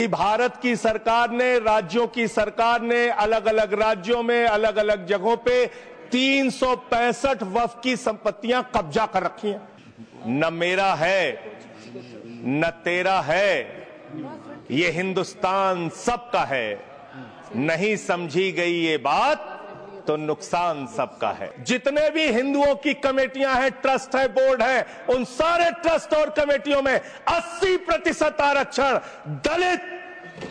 भारत की सरकार ने, राज्यों की सरकार ने अलग अलग राज्यों में अलग अलग जगहों पे 365 वक्फ की संपत्तियां कब्जा कर रखी हैं। न मेरा है न तेरा है, ये हिंदुस्तान सबका है। नहीं समझी गई ये बात तो नुकसान सबका है। जितने भी हिंदुओं की कमेटियां हैं, ट्रस्ट है, बोर्ड है, उन सारे ट्रस्ट और कमेटियों में 80% आरक्षण दलित,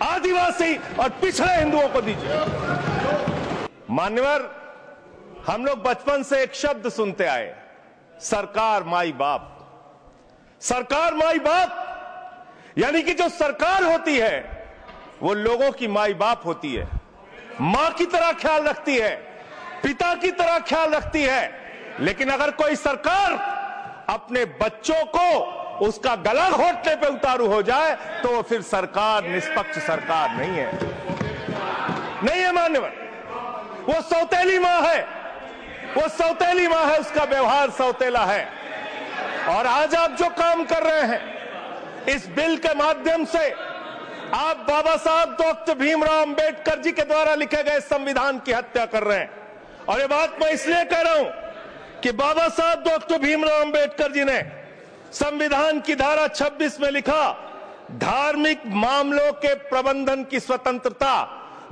आदिवासी और पिछड़े हिंदुओं को दीजिए। मान्यवर, हम लोग बचपन से एक शब्द सुनते आए, सरकार माई बाप। सरकार माई बाप यानी कि जो सरकार होती है वो लोगों की माई बाप होती है, मां की तरह ख्याल रखती है, पिता की तरह ख्याल रखती है। लेकिन अगर कोई सरकार अपने बच्चों को उसका गला घोटने पे उतारू हो जाए तो वो फिर सरकार निष्पक्ष सरकार नहीं है, नहीं है मान्यवर। वो सौतेली मां है, वो सौतेली मां है, उसका व्यवहार सौतेला है। और आज आप जो काम कर रहे हैं इस बिल के माध्यम से, आप बाबा साहब डॉक्टर भीमराव अंबेडकर जी के द्वारा लिखे गए संविधान की हत्या कर रहे हैं। और ये बात मैं इसलिए कह रहा हूं कि बाबा साहब डॉक्टर भीमराव अंबेडकर जी ने संविधान की धारा 26 में लिखा, धार्मिक मामलों के प्रबंधन की स्वतंत्रता,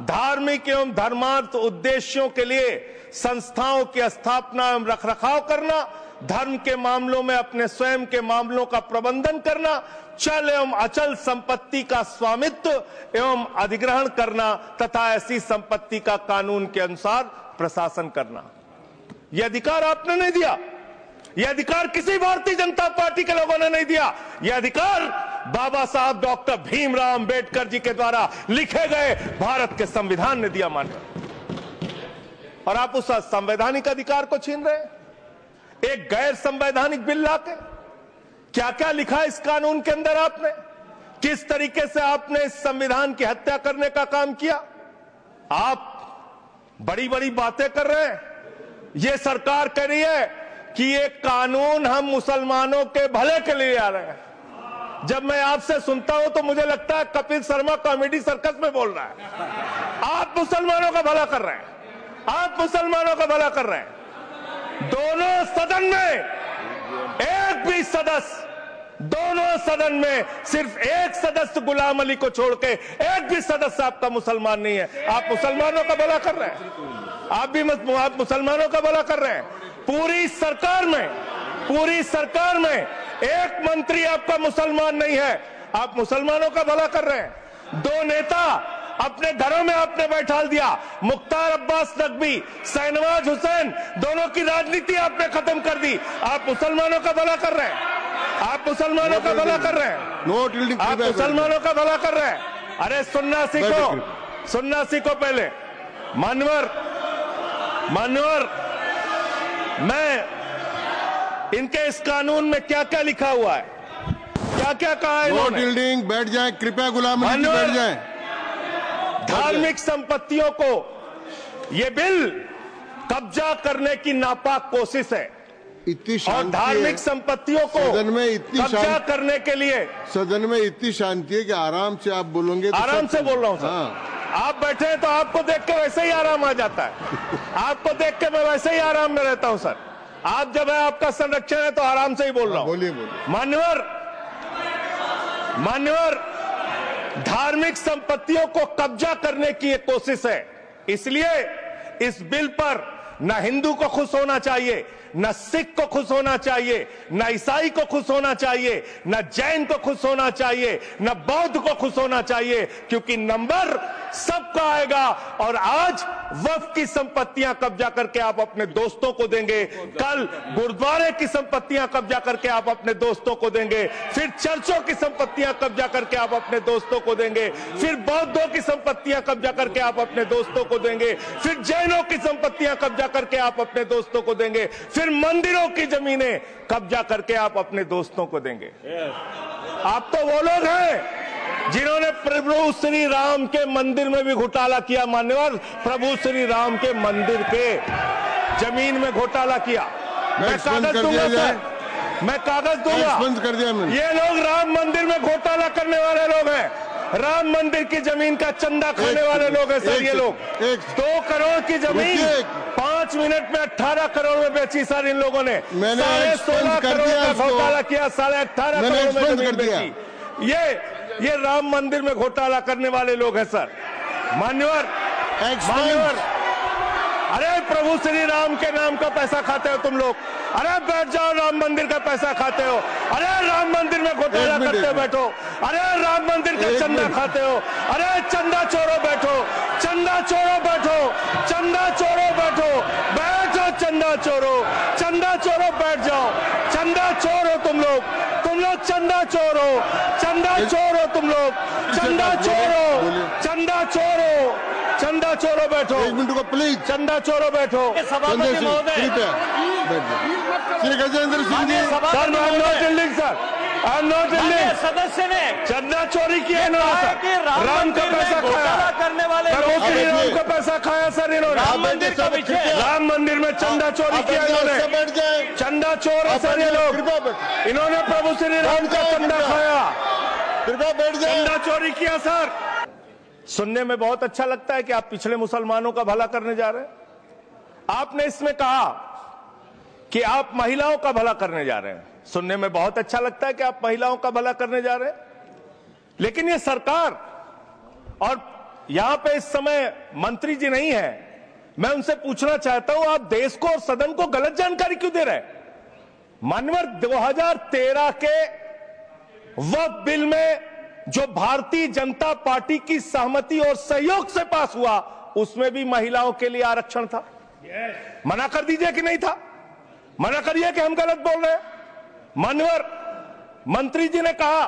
धार्मिक एवं धर्मार्थ उद्देश्यों के लिए संस्थाओं की स्थापना एवं रखरखाव करना, धर्म के मामलों में अपने स्वयं के मामलों का प्रबंधन करना, चल एवं अचल संपत्ति का स्वामित्व एवं अधिग्रहण करना तथा ऐसी संपत्ति का कानून के अनुसार प्रशासन करना। यह अधिकार आपने नहीं दिया, यह अधिकार किसी भारतीय जनता पार्टी के लोगों ने नहीं दिया। यह अधिकार बाबा साहब डॉक्टर भीमराव अंबेडकर जी के द्वारा लिखे गए भारत के संविधान ने दिया मान्य। और आप उस संवैधानिक अधिकार को छीन रहे हैं एक गैर संवैधानिक बिल लाके। क्या क्या लिखा इस कानून के अंदर आपने, किस तरीके से आपने इस संविधान की हत्या करने का काम किया। आप बड़ी बड़ी बातें कर रहे हैं। यह सरकार कह रही है कि ये कानून हम मुसलमानों के भले के लिए आ रहे हैं। जब मैं आपसे सुनता हूं तो मुझे लगता है कपिल शर्मा कॉमेडी सर्कस में बोल रहा है। आप मुसलमानों का भला कर रहे हैं, आप मुसलमानों का भला कर रहे हैं। दोनों सदन में एक भी सदस्य, दोनों सदन में सिर्फ एक सदस्य गुलाम अली को छोड़ के एक भी सदस्य आपका मुसलमान नहीं है। आप मुसलमानों का भला कर रहे हैं, आप मुसलमानों का भला कर रहे हैं। पूरी सरकार में एक मंत्री आपका मुसलमान नहीं है, आप मुसलमानों का भला कर रहे हैं। दो नेता अपने घरों में आपने बैठा दिया, मुख्तार अब्बास नकवी, शहनवाज हुसैन, दोनों की राजनीति आपने खत्म कर दी। आप मुसलमानों का भला कर रहे हैं, आप मुसलमानों का भला कर रहे हैं, आप मुसलमानों का भला कर रहे हैं। अरे सुनना सीखो पहले। मान्यवर, मैं इनके इस कानून में क्या क्या लिखा हुआ है, क्या क्या कहा है इन्होंने। बैठ जाए कृपया, गुलाम अली बैठ जाए। धार्मिक संपत्तियों को यह बिल कब्जा करने की नापाक कोशिश है। इतनी और धार्मिक संपत्तियों को सदन में इतनी कब्जा करने के लिए सदन में इतनी शांति है कि आराम से आप बोलोगे तो आराम से बोल रहा हूं सर। हाँ। आप बैठे हैं तो आपको देख के वैसे ही आराम आ जाता है। आपको देख के मैं वैसे ही आराम में रहता हूं सर। आप जब है आपका संरक्षण है तो आराम से ही बोल रहा हूं। बोलिए। मान्यवर, धार्मिक संपत्तियों को कब्जा करने की एक कोशिश है। इसलिए इस बिल पर न हिंदू को खुश होना चाहिए, न सिख को खुश होना चाहिए, न ईसाई को खुश होना चाहिए, न जैन को खुश होना चाहिए, न बौद्ध को खुश होना चाहिए, क्योंकि नंबर सबका आएगा। और आज वक्फ की संपत्तियां कब्जा करके आप अपने दोस्तों को देंगे, कल गुरुद्वारे की संपत्तियां कब्जा करके आप अपने दोस्तों को देंगे, फिर चर्चों की संपत्तियां कब्जा करके आप अपने दोस्तों को देंगे, फिर बौद्धों की संपत्तियां कब्जा करके आप अपने दोस्तों को देंगे, फिर जैनों की संपत्तियां कब्जा करके आप अपने दोस्तों को देंगे, फिर मंदिरों की जमीनें कब्जा करके आप अपने दोस्तों को देंगे। आप तो वो लोग हैं जिन्होंने प्रभु श्री राम के मंदिर में भी घोटाला किया। मान्यवर, प्रभु श्री राम के मंदिर के जमीन में घोटाला किया। मैं कागज दूंगा सर, मैं कागज दूंगा। बंद कर दिया मैंने। ये लोग राम मंदिर में घोटाला करने वाले लोग हैं। राम मंदिर की जमीन का चंदा खाने वाले लोग हैं सर। ये लोग 2 करोड़ की जमीन 5 मिनट में 18 करोड़ में बेची सर इन लोगों ने। 16.5 करोड़ का घोटाला किया, 18.5 करोड़ में जमीन बेची। ये राम मंदिर में घोटाला करने वाले लोग हैं सर। मान्यवर, अरे प्रभु श्री राम के नाम का पैसा खाते हो तुम लोग। अरे बैठ जाओ, राम मंदिर का पैसा खाते हो। अरे राम मंदिर में घोटाला करते हो बैठो। अरे राम मंदिर का चंदा खाते हो। अरे चंदा चोरो बैठो, चंदा चोरो बैठो, चंदा चोरो बैठो, बैठो चंदा चोरो, चंदा चोरो बैठ जाओ। चंदा चोर हो तुम लोग चंदा चोर हो, चंदा चोर हो तुम लोग, चंदा चोर हो, चंदा चोर हो, चंदा चोरो बैठो। 1 मिनट को प्लीज। चंदा चोरो बैठो। सभापति महोदय, Shri Gajendra Singh ji. Sir I am not building sir, I am not building. सदस्य ने चंदा चोरी किया इन्होंने, राम का पैसा खाया करने वाले राम का पैसा खाया सर इन्होंने। राम मंदिर का विषय, राम मंदिर में चंदा चोरी किया इन्होंने। बैठ जाए, चंदा चोर है सर ये लोग। इन्होंने प्रभु श्री राम का चंदा खाया, कृपया बैठ जाए। चंदा चोरी किया सर। सुनने में बहुत अच्छा लगता है कि आप पिछड़े मुसलमानों का भला करने जा रहे हैं। आपने इसमें कहा कि आप महिलाओं का भला करने जा रहे हैं। सुनने में बहुत अच्छा लगता है कि आप महिलाओं का भला करने जा रहे हैं, लेकिन ये सरकार और यहां पे इस समय मंत्री जी नहीं है, मैं उनसे पूछना चाहता हूं, आप देश को और सदन को गलत जानकारी क्यों दे रहे हैं? मानवर 2013 के वक्फ बिल में जो भारतीय जनता पार्टी की सहमति और सहयोग से पास हुआ, उसमें भी महिलाओं के लिए आरक्षण था। मना कर दीजिए कि नहीं था? मना करिए कि हम गलत बोल रहे हैं। मान्यवर मंत्री जी ने कहा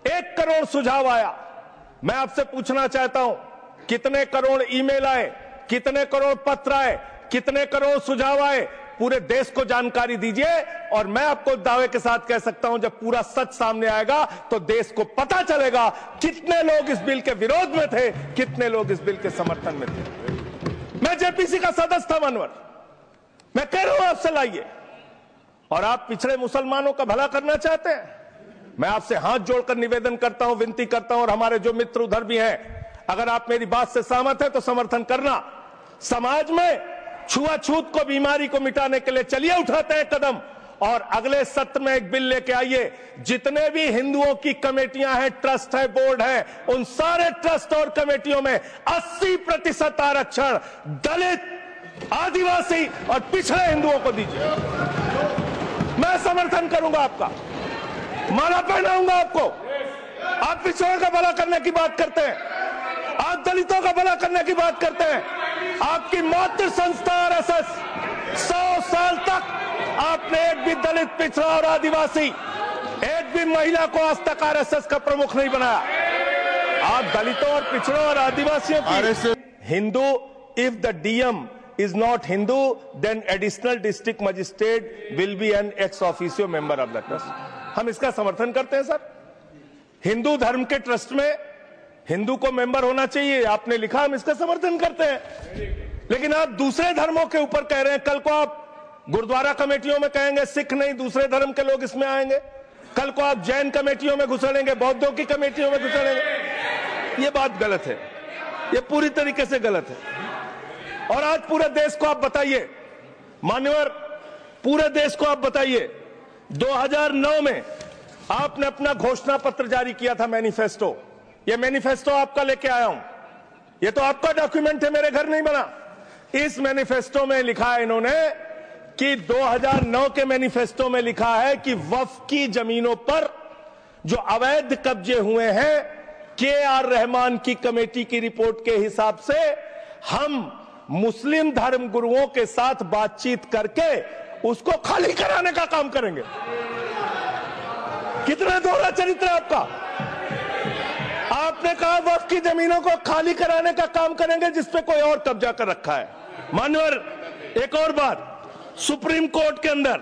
1 करोड़ सुझाव आया। मैं आपसे पूछना चाहता हूं, कितने करोड़ ईमेल आए, कितने करोड़ पत्र आए, कितने करोड़ सुझाव आए? पूरे देश को जानकारी दीजिए, और मैं आपको दावे के साथ कह सकता हूं, जब पूरा सच सामने आएगा तो देश को पता चलेगा कितने लोग इस बिल के विरोध में थे, कितने लोग इस बिल के समर्थन में थे। मैं जेपीसी का सदस्य था मानवर, मैं कह रहा हूं आपसे लाइए। और आप पिछड़े मुसलमानों का भला करना चाहते हैं, मैं आपसे हाथ जोड़कर निवेदन करता हूं, विनती करता हूं, और हमारे जो मित्र उधर भी हैं, अगर आप मेरी बात से सहमत हैं तो समर्थन करना। समाज में छुआछूत को, बीमारी को मिटाने के लिए चलिए उठाते हैं कदम, और अगले सत्र में एक बिल लेके आइए। जितने भी हिंदुओं की कमेटियां हैं, ट्रस्ट है, बोर्ड है, उन सारे ट्रस्ट और कमेटियों में 80% आरक्षण दलित, आदिवासी और पिछड़े हिंदुओं को दीजिए। मैं समर्थन करूंगा आपका, माला पहनाऊंगा आपको। आप पिछड़ों का भला करने की बात करते हैं, आप दलितों का भला करने की बात करते हैं। आपकी मातृ संस्था आरएसएस 100 साल तक आपने एक भी दलित, पिछड़ा और आदिवासी, एक भी महिला को आज तक आरएसएस का प्रमुख नहीं बनाया। आप दलितों और पिछड़ों और आदिवासियों की Hindu, if the DM is not Hindu, then additional district magistrate will be an ex officio member of the trust. हम इसका समर्थन करते हैं सर। हिंदू धर्म के ट्रस्ट में हिंदू को मेंबर होना चाहिए, आपने लिखा, हम इसका समर्थन करते हैं। लेकिन आप दूसरे धर्मों के ऊपर कह रहे हैं। कल को आप गुरुद्वारा कमेटियों में कहेंगे सिख नहीं, दूसरे धर्म के लोग इसमें आएंगे। कल को आप जैन कमेटियों में घुसड़ेंगे, बौद्धों की कमेटियों में घुसड़ेंगे। ये बात गलत है, ये पूरी तरीके से गलत है। और आज पूरे देश को आप बताइए, मान्यवर, पूरे देश को आप बताइए, 2009 में आपने अपना घोषणा पत्र जारी किया था, मैनिफेस्टो। ये मैनिफेस्टो आपका लेके आया हूं, ये तो आपका डॉक्यूमेंट है, मेरे घर नहीं बना। इस मैनिफेस्टो में लिखा है इन्होंने कि 2009 के मैनिफेस्टो में लिखा है कि वक्फ की जमीनों पर जो अवैध कब्जे हुए हैं, के.आर. रहमान की कमेटी की रिपोर्ट के हिसाब से हम मुस्लिम धर्म गुरुओं के साथ बातचीत करके उसको खाली कराने का काम करेंगे। कितना दोहरा चरित्र है आपका। आपने कहा वक्फ की जमीनों को खाली कराने का काम करेंगे जिसपे कोई और कब्जा कर रखा है। मान्यवर, एक और बात, सुप्रीम कोर्ट के अंदर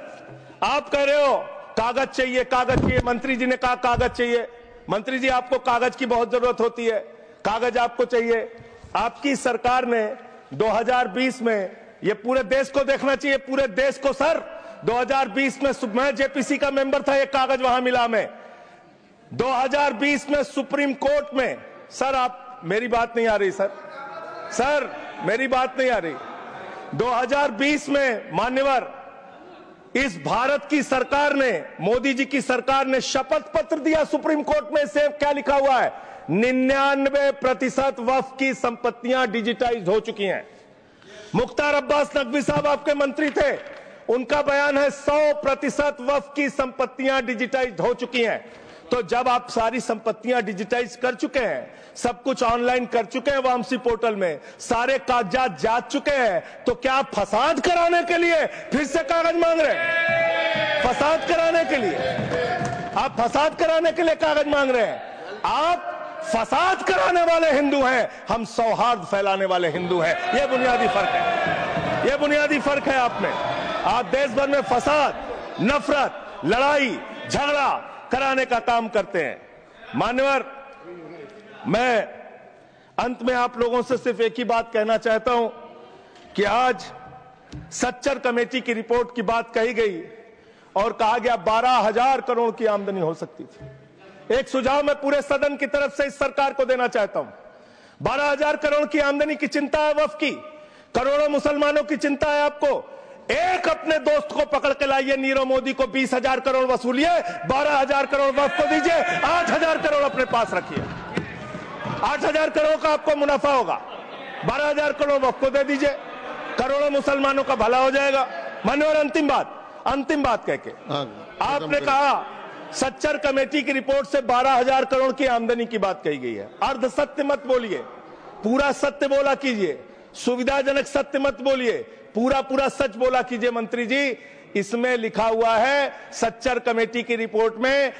आप कह रहे हो कागज चाहिए, कागज चाहिए। मंत्री जी ने कहा कागज चाहिए। मंत्री जी, आपको कागज की बहुत जरूरत होती है, कागज आपको चाहिए। आपकी सरकार ने 2020 में, ये पूरे देश को देखना चाहिए, पूरे देश को सर, 2020 में मैं जेपीसी का मेंबर था, एक कागज वहां मिला। में 2020 में सुप्रीम कोर्ट में, सर आप, मेरी बात नहीं आ रही सर मेरी बात नहीं आ रही। 2020 में मान्यवर इस भारत की सरकार ने, मोदी जी की सरकार ने शपथ पत्र दिया सुप्रीम कोर्ट में। से क्या लिखा हुआ है? 99% वक्फ की संपत्तियां डिजिटाइज हो चुकी हैं। मुख्तार अब्बास नकवी साहब आपके मंत्री थे, उनका बयान है 100% वक्फ की संपत्तियां डिजिटाइज हो चुकी हैं। तो जब आप सारी संपत्तियां डिजिटाइज कर चुके हैं, सब कुछ ऑनलाइन कर चुके हैं वामसी पोर्टल में, सारे कागजात जांच चुके हैं, तो क्या आप फसाद कराने के लिए फिर से कागज मांग रहे हैं? फसाद कराने के लिए आप फसाद कराने के लिए कागज मांग रहे हैं? आप फसाद कराने वाले हिंदू हैं, हम सौहार्द फैलाने वाले हिंदू हैं। यह बुनियादी फर्क है, यह बुनियादी फर्क है आप में। आप देश भर में फसाद, नफरत, लड़ाई, झगड़ा कराने का काम करते हैं। मान्यवर, मैं अंत में आप लोगों से सिर्फ एक ही बात कहना चाहता हूं कि आज सच्चर कमेटी की रिपोर्ट की बात कही गई और कहा गया 12,000 करोड़ की आमदनी हो सकती थी। एक सुझाव मैं पूरे सदन की तरफ से इस सरकार को देना चाहता हूं। 12,000 करोड़ की आमदनी की चिंता है वक्फ की, करोड़ों मुसलमानों की चिंता है आपको। एक अपने दोस्त को पकड़ के लाइए, नीरव मोदी को 20,000 करोड़ वसूलिए, 12,000 करोड़ वक्फ को दीजिए, 8,000 करोड़ अपने पास रखिए। 8,000 करोड़ का आपको मुनाफा होगा, 12,000 करोड़ वक्फ को दे दीजिए, करोड़ों मुसलमानों का भला हो जाएगा। मान्यवर, अंतिम बात कह के आपने कहा सच्चर कमेटी की रिपोर्ट से 12,000 करोड़ की आमदनी की बात कही गई है। अर्ध सत्य मत बोलिए, पूरा सत्य बोला कीजिए। सुविधाजनक सत्य मत बोलिए, पूरा सच बोला कीजिए। मंत्री जी, इसमें लिखा हुआ है सच्चर कमेटी की रिपोर्ट में